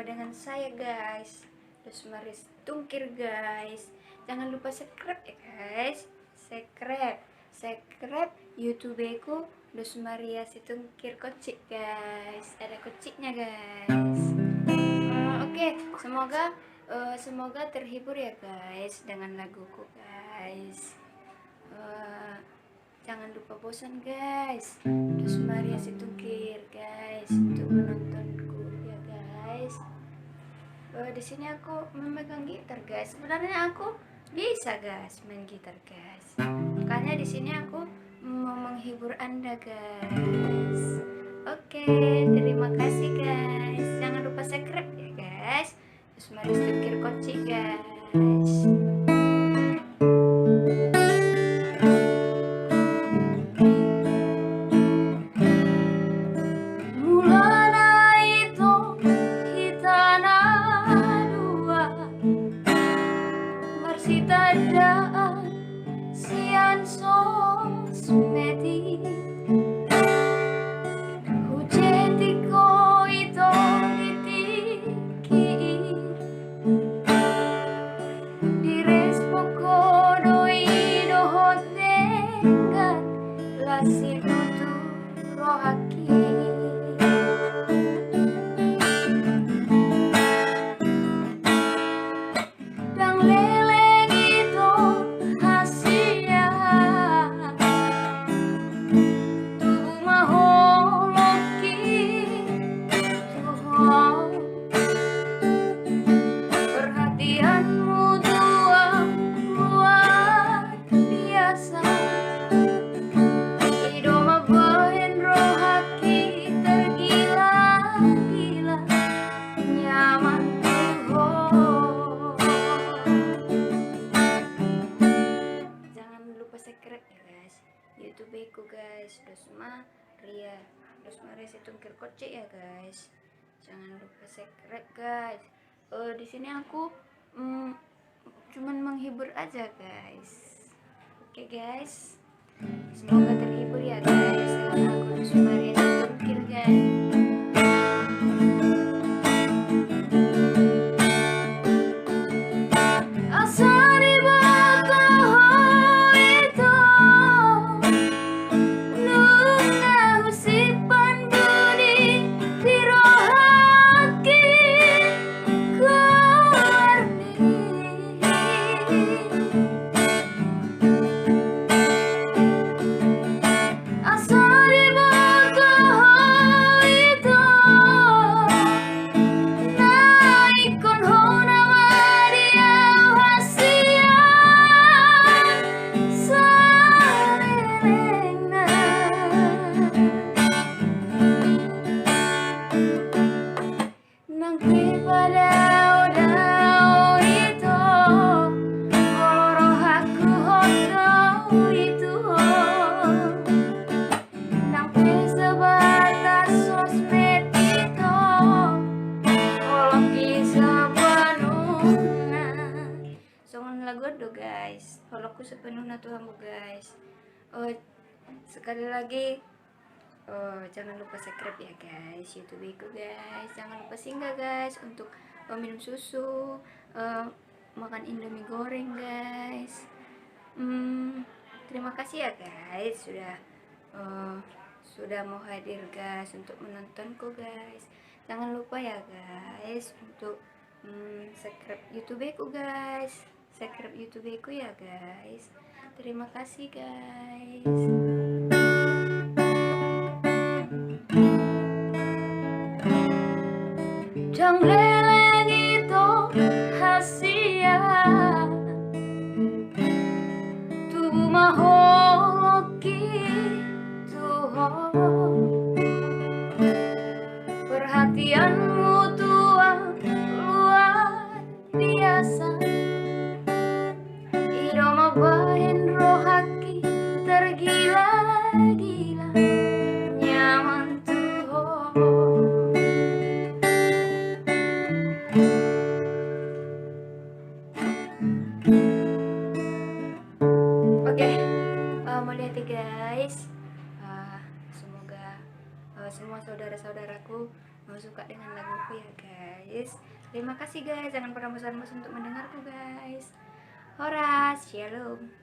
berjumpa dengan saya guys, Rosmaris Tungkir guys. Jangan lupa subscribe ya guys. Subscribe YouTube ku Rosmaria Situngkir Kocik guys. Ada kociknya guys. Oke, semoga terhibur ya guys dengan laguku guys. Jangan lupa bosan guys, Rosmaria Situngkir guys untuk menontonku ya guys. Di sini aku memegang gitar guys. Sebenarnya aku bisa guys main gitar guys. Makanya di sini aku mau menghibur Anda guys. Oke, terima kasih guys. Jangan lupa subscribe ya guys. Rosmaria Situngkir Kocik guys. Tadaan sian sosmedi hujetiko ito ditikir direspoko doi dohot dengan lasi tutu rohaki subscribe ya guys YouTube ku guys, Rosmaria Situngkir Kocik ya guys. Jangan lupa subscribe guys. Di sini aku cuman menghibur aja guys. Oke guys, semoga terhibur ya guys dengan aku Rosmaria Situngkir guys. Lagu guys, holokku sepenuhnya Tuhanmu guys. Sekali lagi, jangan lupa subscribe ya guys YouTube ku guys. Jangan lupa singgah guys untuk minum susu, makan Indomie goreng guys. Terima kasih ya guys sudah mau hadir guys untuk menontonku guys. Jangan lupa ya guys untuk subscribe YouTube ku guys. Subscribe YouTube ku ya guys. Terima kasih guys. Jang leleng itu hasia tubuh maholoki Tuhan perhatianmu Tuhan luar biasa. Bahin rohaki tergila-gila nyaman Tuhan. Oke, melihat guys, semoga semua saudara-saudaraku suka dengan laguku ya guys. guys. Terima kasih guys, jangan pernah bosan-bosan untuk mendengarku guys. Horas, shalom.